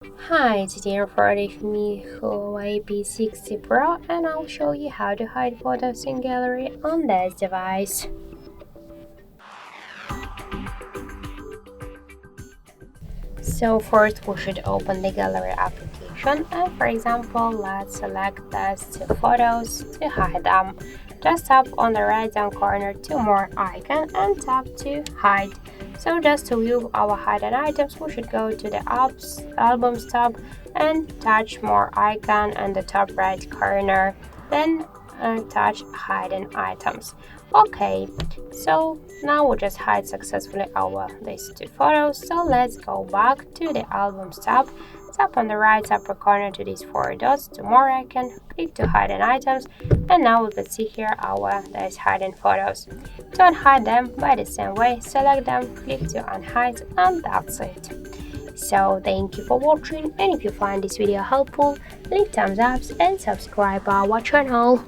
Hi, today I'm recording me Huawei P60 Pro and I'll show you how to hide photos in gallery on this device. So first we should open the gallery application and for example let's select these two photos to hide them. Just tap on the right down corner to more icon and tap to hide. So just to view our hidden items we should go to the albums tab and touch more icon on the top right corner, then touch hidden items. Okay, so now we just hide successfully these two photos. So let's go back to the albums tab. Tap on the right upper corner to these four dots to more icon, click to hidden items, and now we can see here these hidden photos. To unhide them by the same way, select them, click to unhide, and that's it. So thank you for watching, and if you find this video helpful, leave thumbs up and subscribe our channel.